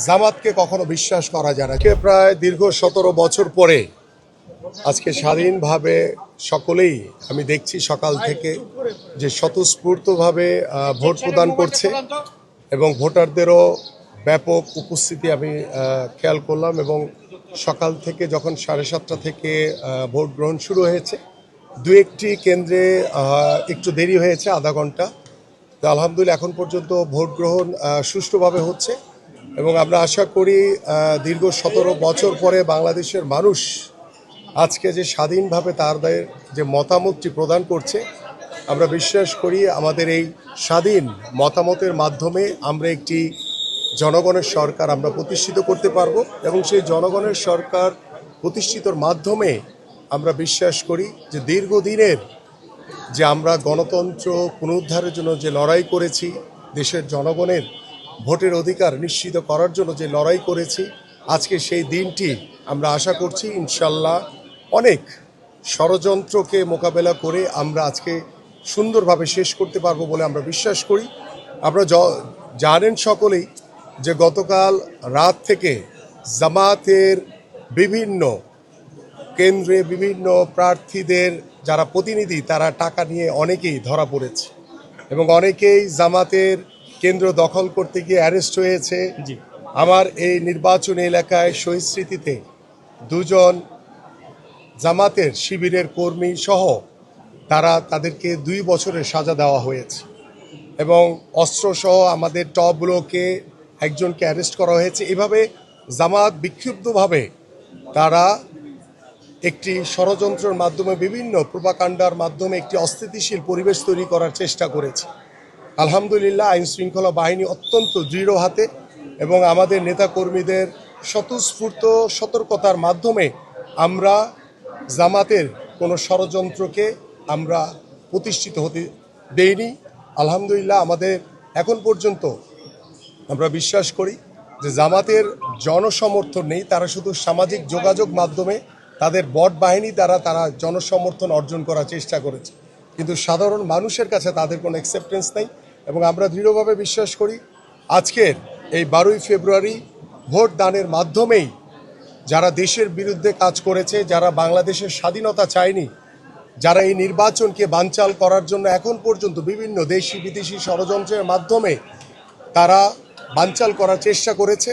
জামাতকে কখনো বিশ্বাস করা যায় না। প্রায় দীর্ঘ 17 বছর পরে আজকে স্বাধীনভাবে সকলেই আমি দেখছি সকাল থেকে যে স্বতঃস্ফূর্তভাবে ভোট প্রদান করছে এবং ভোটারদেরও ব্যাপক উপস্থিতি আমি খেয়াল করলাম। এবং সকাল থেকে যখন 7:30 থেকে ভোট গ্রহণ শুরু হয়েছে, দু একটি কেন্দ্রে একটু দেরি হয়েছে, আধা ঘন্টা। তো আলহামদুলিল্লাহ এখন পর্যন্ত ভোট গ্রহণ সুষ্ঠুভাবে হচ্ছে এবং আমরা আশা করি দীর্ঘ 17 বছর পরে বাংলাদেশের মানুষ আজকে যে স্বাধীনভাবে তাদের যে মতামতটি প্রদান করছে, আমরা বিশ্বাস করি আমাদের এই স্বাধীন মতামতের মাধ্যমে আমরা একটি জনগণের সরকার আমরা প্রতিষ্ঠিত করতে পারব এবং সেই জনগণের সরকার প্রতিষ্ঠিতর মাধ্যমে আমরা বিশ্বাস করি যে দীর্ঘদিনের যে আমরা গণতন্ত্র পুনরুদ্ধারের জন্য যে লড়াই করেছি, দেশের জনগণের ভোটের অধিকার নিশ্চিত করার জন্য যে লড়াই করেছি, আজকে সেই দিনটি আমরা আশা করছি ইনশাল্লাহ অনেক ষড়যন্ত্রকে মোকাবেলা করে আমরা আজকে সুন্দরভাবে শেষ করতে পারবো বলে আমরা বিশ্বাস করি। আমরা জানেন সকলেই যে গতকাল রাত থেকে জামাতের বিভিন্ন কেন্দ্রে বিভিন্ন প্রার্থীদের যারা প্রতিনিধি তারা টাকা নিয়ে অনেকেই ধরা পড়েছে এবং অনেকেই জামাতের কেন্দ্র দখল করতে গিয়ে অ্যারেস্ট হয়েছে। আমার এই নির্বাচনী এলাকায় শহীদ স্মৃতিতে দুজন জামাতের শিবিরের কর্মী সহ তাদেরকে 2 বছরের সাজা দেওয়া হয়েছে এবং অস্ত্রসহ আমাদের টপ ব্লকে একজনকে অ্যারেস্ট করা হয়েছে। এভাবে জামাত বিক্ষুব্ধভাবে তারা একটি ষড়যন্ত্রের মাধ্যমে বিভিন্ন প্রোপাগান্ডার মাধ্যমে একটি অস্থিতিশীল পরিবেশ তৈরি করার চেষ্টা করেছে। আলহামদুলিল্লাহ আইন শৃঙ্খলা বাহিনী অত্যন্ত দৃঢ় হাতে এবং আমাদের নেতাকর্মীদের স্বতঃস্ফূর্ত সতর্কতার মাধ্যমে আমরা জামাতের কোনো ষড়যন্ত্রকে আমরা প্রতিষ্ঠিত হতে দেইনি। আলহামদুলিল্লাহ আমাদের এখন পর্যন্ত আমরা বিশ্বাস করি যে জামাতের জনসমর্থন নেই, তারা শুধু সামাজিক যোগাযোগ মাধ্যমে তাদের বট বাহিনী দ্বারা তারা জনসমর্থন অর্জন করার চেষ্টা করেছে, কিন্তু সাধারণ মানুষের কাছে তাদের কোনো অ্যাকসেপ্টেন্স নেই। এবং আমরা দৃঢ়ভাবে বিশ্বাস করি আজকের এই 12ই ফেব্রুয়ারি ভোট দানের মাধ্যমেই যারা দেশের বিরুদ্ধে কাজ করেছে, যারা বাংলাদেশের স্বাধীনতা চায়নি, যারা এই নির্বাচনকে বানচাল করার জন্য এখন পর্যন্ত বিভিন্ন দেশি বিদেশি ষড়যন্ত্রের মাধ্যমে তারা বানচাল করার চেষ্টা করেছে,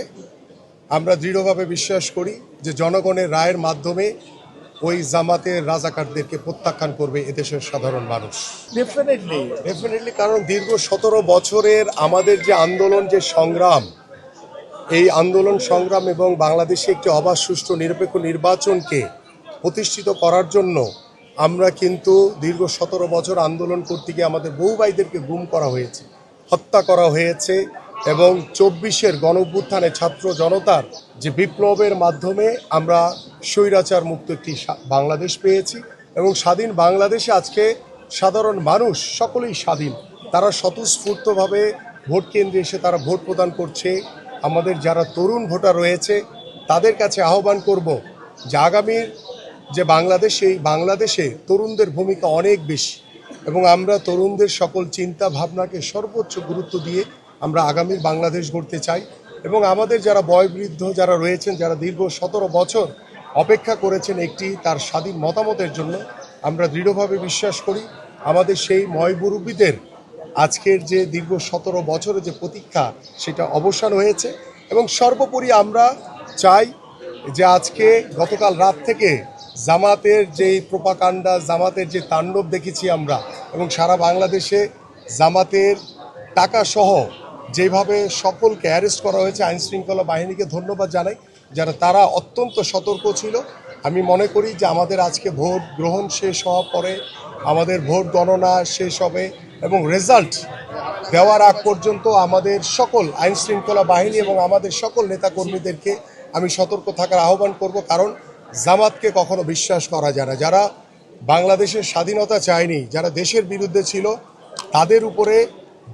আমরা দৃঢ়ভাবে বিশ্বাস করি যে জনগণের রায়ের মাধ্যমে ওই জামাতের রাজাকারদেরকে প্রত্যাখ্যান করবে এদেশের সাধারণ মানুষ। ডেফিনেটলি কারণ দীর্ঘ 17 বছরের আমাদের যে আন্দোলন, যে সংগ্রাম, এই আন্দোলন সংগ্রাম এবং বাংলাদেশে একটি অবাধ সুষ্ঠু নিরপেক্ষ নির্বাচনকে প্রতিষ্ঠিত করার জন্য আমরা কিন্তু দীর্ঘ 17 বছর আন্দোলন করতে গিয়ে আমাদের বহু ভাইদেরকে গুম করা হয়েছে, হত্যা করা হয়েছে এবং 24-এর গণঅভ্যুত্থানে ছাত্র জনতার যে বিপ্লবের মাধ্যমে আমরা স্বৈরাচার মুক্ত একটি বাংলাদেশ পেয়েছি এবং স্বাধীন বাংলাদেশে আজকে সাধারণ মানুষ সকলেই স্বাধীন, তারা স্বতঃস্ফূর্তভাবে ভোট কেন্দ্রে এসে তারা ভোট প্রদান করছে। আমাদের যারা তরুণ ভোটার রয়েছে তাদের কাছে আহ্বান করব যে আগামীর যে বাংলাদেশ, এই বাংলাদেশে তরুণদের ভূমিকা অনেক বেশি এবং আমরা তরুণদের সকল চিন্তা ভাবনাকে সর্বোচ্চ গুরুত্ব দিয়ে আমরা আগামীর বাংলাদেশ গড়তে চাই। এবং আমাদের যারা বয়োবৃদ্ধ যারা রয়েছেন, যারা দীর্ঘ 17 বছর অপেক্ষা করেছেন একটি তার স্বাধীন মতামতের জন্য, আমরা দৃঢ়ভাবে বিশ্বাস করি আমাদের সেই ময়মুরব্বীদের আজকের যে দীর্ঘ 17 বছরের যে প্রতীক্ষা সেটা অবসান হয়েছে। এবং সর্বোপরি আমরা চাই যে আজকে গতকাল রাত থেকে জামাতের যে প্রোপাগান্ডা, জামাতের যে তাণ্ডব দেখেছি আমরা এবং সারা বাংলাদেশে জামাতের টাকা সহ যেভাবে সকলকে অ্যারেস্ট করা হয়েছে, আইন শৃঙ্খলা বাহিনীকে ধন্যবাদ জানাই যারা তারা অত্যন্ত সতর্ক ছিল। আমি মনে করি যে আমাদের আজকে ভোট গ্রহণ শেষ হওয়ার পরে আমাদের ভোট গণনা শেষ হবে এবং রেজাল্ট দেওয়ার আগ পর্যন্ত আমাদের সকল আইন শৃঙ্খলা বাহিনী এবং আমাদের সকল নেতাকর্মীদেরকে আমি সতর্ক থাকার আহ্বান করব, কারণ জামাতকে কখনো বিশ্বাস করা যায় না। যারা বাংলাদেশের স্বাধীনতা চায়নি, যারা দেশের বিরুদ্ধে ছিল, তাদের উপরে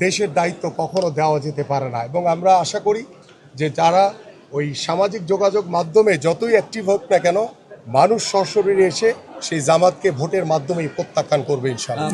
দেশের দায়িত্ব কখনো দেওয়া যেতে পারে না। এবং আমরা আশা করি যে যারা ওই সামাজিক যোগাযোগ মাধ্যমে যতই অ্যাক্টিভ হোক না কেন, মানুষ সশরীরে এসে সেই জামাতকে ভোটের মাধ্যমেই প্রত্যাখ্যান করবে ইনশাআল্লাহ।